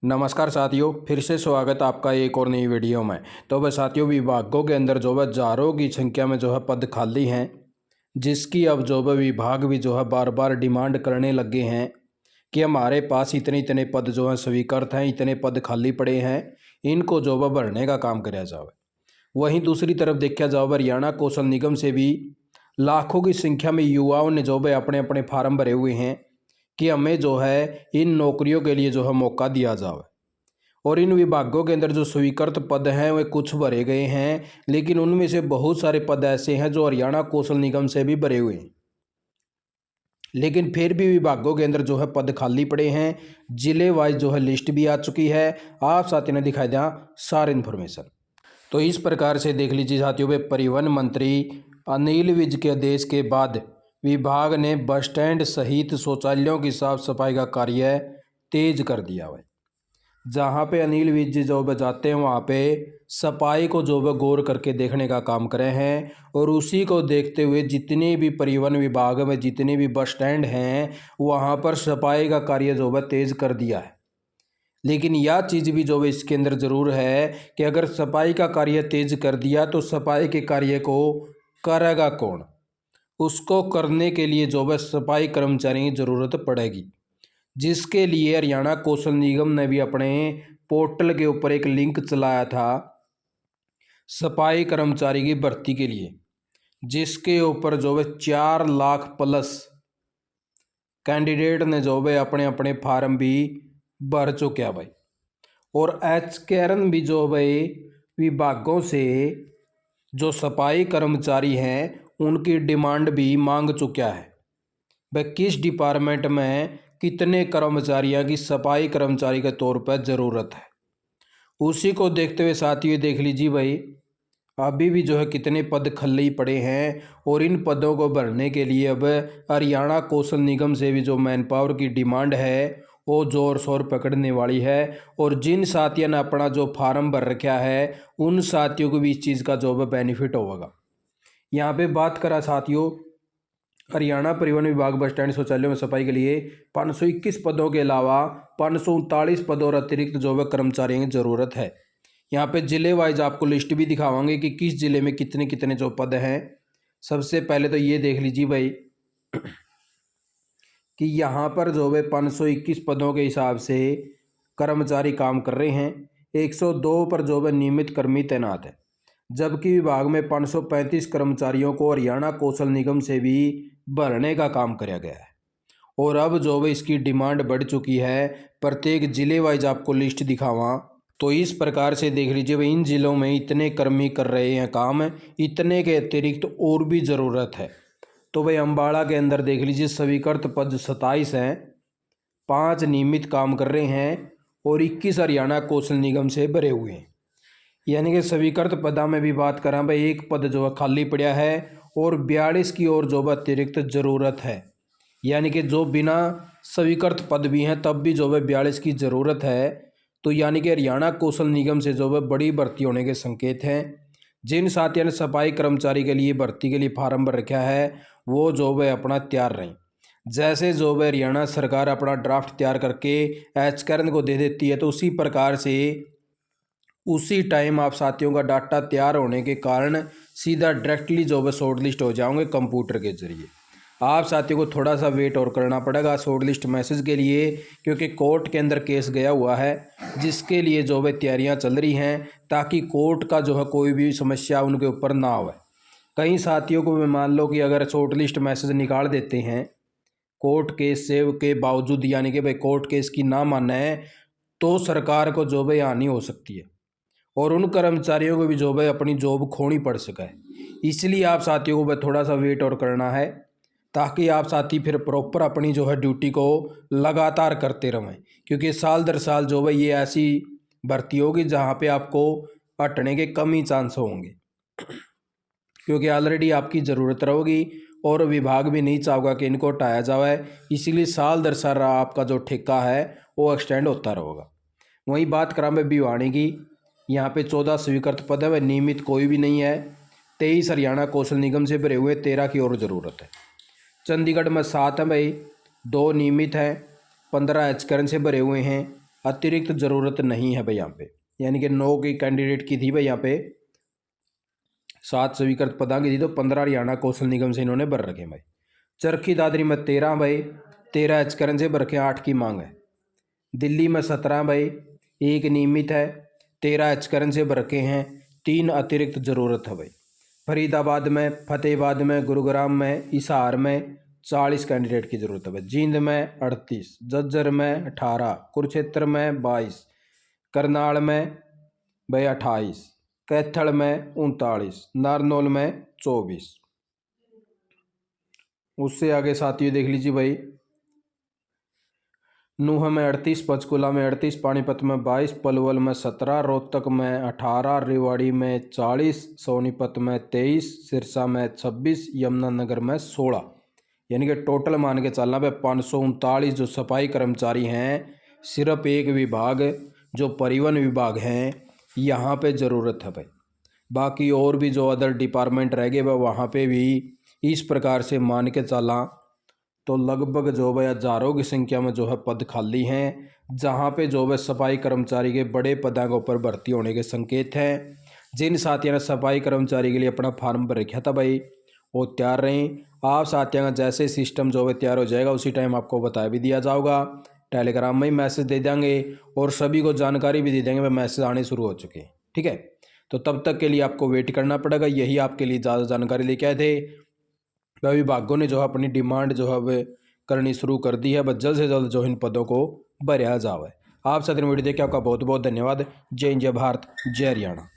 नमस्कार साथियों, फिर से स्वागत आपका एक और नई वीडियो में। तो वह साथियों, विभागों के अंदर जो है हज़ारों की संख्या में जो है पद खाली हैं, जिसकी अब जो है विभाग भी जो है बार बार डिमांड करने लगे हैं कि हमारे पास इतने इतने पद जो हैं स्वीकृत हैं, इतने पद खाली पड़े हैं, इनको जो है भरने का काम कराया जाए। वहीं दूसरी तरफ देखा जाए हरियाणा कौशल निगम से भी लाखों की संख्या में युवाओं ने जो है अपने अपने फार्म भरे हुए हैं कि हमें जो है इन नौकरियों के लिए जो है मौका दिया जाए। और इन विभागों के अंदर जो स्वीकृत पद हैं वे कुछ भरे गए हैं, लेकिन उनमें से बहुत सारे पद ऐसे हैं जो हरियाणा कौशल निगम से भी भरे हुए हैं, लेकिन फिर भी विभागों के अंदर जो है पद खाली पड़े हैं। जिले वाइज जो है लिस्ट भी आ चुकी है, आप साथियों ने दिखाई दिया सारी इन्फॉर्मेशन। तो इस प्रकार से देख लीजिए साथियों, वे परिवहन मंत्री अनिल विज के आदेश के बाद विभाग ने बस स्टैंड सहित शौचालयों की साफ सफाई का कार्य तेज कर दिया है। जहाँ पे अनिल विज जो बजाते हैं वहाँ पे सफाई को जो है गौर करके देखने का काम करे हैं, और उसी को देखते हुए जितने भी परिवहन विभाग में जितने भी बस स्टैंड हैं वहाँ पर सफाई का कार्य जो है तेज कर दिया है। लेकिन यह चीज़ भी जो है इसके अंदर ज़रूर है कि अगर सफाई का कार्य तेज कर दिया तो सफाई के कार्य को करेगा कौन? उसको करने के लिए जो है सफाई कर्मचारी की ज़रूरत पड़ेगी, जिसके लिए हरियाणा कौशल निगम ने भी अपने पोर्टल के ऊपर एक लिंक चलाया था सफाई कर्मचारी की भर्ती के लिए, जिसके ऊपर जो है 4 लाख प्लस कैंडिडेट ने जो है अपने अपने फार्म भी भर चुके हैं भाई। और एचकेरन भी जो भाई विभागों से जो सफाई कर्मचारी हैं उनकी डिमांड भी मांग चुका है भाई, किस डिपार्टमेंट में कितने कर्मचारियों की सफाई कर्मचारी के तौर पर ज़रूरत है। उसी को देखते हुए साथियों देख लीजिए भाई, अभी भी जो है कितने पद खाली पड़े हैं, और इन पदों को भरने के लिए अब हरियाणा कौशल निगम से भी जो मैन पावर की डिमांड है वो जोर शोर पकड़ने वाली है। और जिन साथियों ने अपना जो फार्म भर रखा है उन साथियों को भी इस चीज़ का जो है बेनिफिट होगा। यहाँ पे बात करा साथियों, हरियाणा परिवहन विभाग बस स्टैंड शौचालयों में सफाई के लिए 521 पदों के अलावा 539 पदों और अतिरिक्त जो है कर्मचारियों की ज़रूरत है। यहाँ पे ज़िले वाइज आपको लिस्ट भी दिखावांगे कि किस ज़िले में कितने कितने जो पद हैं। सबसे पहले तो ये देख लीजिए भाई कि यहाँ पर जो है 521 पदों के हिसाब से कर्मचारी काम कर रहे हैं। 102 पर जो है नियमित कर्मी तैनात है, जबकि विभाग में 535 कर्मचारियों को हरियाणा कौशल निगम से भी भरने का काम कराया गया है। और अब जो है इसकी डिमांड बढ़ चुकी है। प्रत्येक ज़िले वाइज आपको लिस्ट दिखावा तो इस प्रकार से देख लीजिए भाई, इन ज़िलों में इतने कर्मी कर रहे हैं काम, इतने के अतिरिक्त और भी ज़रूरत है। तो भाई अम्बाड़ा के अंदर देख लीजिए स्वीकृत पद 27 हैं, 5 नियमित काम कर रहे हैं और 21 हरियाणा कौशल निगम से भरे हुए हैं। यानी कि स्वीकृत पदा में भी बात करें भाई, एक पद जो है खाली पड़ा है और 42 की ओर जो है अतिरिक्त ज़रूरत है। यानी कि जो बिना स्वीकृत पद भी हैं तब भी जो है 42 की ज़रूरत है। तो यानी कि हरियाणा कौशल निगम से जो है बड़ी भर्ती होने के संकेत हैं। जिन साथियों ने सफाई कर्मचारी के लिए भर्ती के लिए फार्म भर रखा है वो जो है अपना तैयार रहें। जैसे जो है हरियाणा सरकार अपना ड्राफ्ट तैयार करके एचकेरन को दे देती है, तो उसी प्रकार से उसी टाइम आप साथियों का डाटा तैयार होने के कारण सीधा डायरेक्टली जो है शॉर्ट लिस्ट हो जाओगे कंप्यूटर के जरिए। आप साथियों को थोड़ा सा वेट और करना पड़ेगा शॉर्ट लिस्ट मैसेज के लिए, क्योंकि कोर्ट के अंदर केस गया हुआ है, जिसके लिए जो है तैयारियां चल रही हैं, ताकि कोर्ट का जो है कोई भी समस्या उनके ऊपर ना हो। कई साथियों को मान लो कि अगर शॉर्ट लिस्ट मैसेज निकाल देते हैं कोर्ट केस से के बावजूद, यानी कि भाई कोर्ट केस की ना माने, तो सरकार को जो है हानि हो सकती है और उन कर्मचारियों को भी जो है अपनी जॉब खोनी पड़ सके। इसलिए आप साथियों को थोड़ा सा वेट और करना है, ताकि आप साथी फिर प्रॉपर अपनी जो है ड्यूटी को लगातार करते रहें, क्योंकि साल दर साल जो है ये ऐसी भर्ती होगी जहाँ पे आपको हटने के कम ही चांस होंगे, क्योंकि ऑलरेडी आपकी ज़रूरत रहेगी और विभाग भी नहीं चाहेगा कि इनको हटाया जाए। इसीलिए साल दर साल आपका जो ठेका है वो एक्सटेंड होता रहेगा। वहीं बात करा मैं भिवानी की, यहाँ पे 14 स्वीकृत पद है, वह नियमित कोई भी नहीं है। 23 हरियाणा कौशल निगम से भरे हुए, 13 की और ज़रूरत है। चंडीगढ़ में 7 है भाई, 2 नियमित हैं, 15 एचकेरन से भरे हुए हैं, अतिरिक्त ज़रूरत नहीं है भाई यहाँ पे, यानी कि 9 की कैंडिडेट की थी भाई यहाँ पे, 7 स्वीकृत पदां की थी, तो 15 हरियाणा कौशल निगम से इन्होंने भर रखे भाई। चरखी दादरी में 13 भाई, 13 एचकरन से भर रखे, 8 की मांग है। दिल्ली में 17 भाई, 1 नियमित है, 13 एचकरन से भर रखे हैं, 3 अतिरिक्त ज़रूरत है भाई। फरीदाबाद में, फतेहाबाद में, गुरुग्राम में, हिसार में 40 कैंडिडेट की ज़रूरत है भाई। जींद में 38, झज्जर में 18, कुरुक्षेत्र में 22, करनाल में भाई 28, कैथल में 39, नारनौल में 24। उससे आगे साथियों देख लीजिए भाई, नूह में 38, पंचकुला में 38, पानीपत में 22, पलवल में 17, रोहतक में 18, रेवाड़ी में 40, सोनीपत में 23, सिरसा में 26, यमुनानगर में 16, यानी कि टोटल मान के चलना पे 539 जो सफाई कर्मचारी हैं सिर्फ एक विभाग जो परिवहन विभाग हैं यहाँ पे ज़रूरत है भाई। बाकी और भी जो अदर डिपार्टमेंट रह गए वहाँ पे भी इस प्रकार से मान के चला तो लगभग जो है हज़ारों की संख्या में जो है पद खाली हैं, जहाँ पे जो है सफाई कर्मचारी के बड़े पदों के ऊपर भर्ती होने के संकेत हैं। जिन साथियों ने सफाई कर्मचारी के लिए अपना फार्म भर रखा था भाई वो तैयार रहें। आप साथियों का जैसे सिस्टम जो है तैयार हो जाएगा उसी टाइम आपको बता भी दिया जाएगा, टेलीग्राम में ही मैसेज दे देंगे और सभी को जानकारी भी दे देंगे, वह मैसेज आने शुरू हो चुके हैं। ठीक है, तो तब तक के लिए आपको वेट करना पड़ेगा। यही आपके लिए ज़्यादा जानकारी लेके आए थे। विभागों ने जो है अपनी डिमांड जो है वह करनी शुरू कर दी है, बस जल्द से जल्द जो इन पदों को भरा जाए। आप साथ वीडियो देखे आपका बहुत बहुत धन्यवाद। जय हिंद, जय भारत, जय हरियाणा।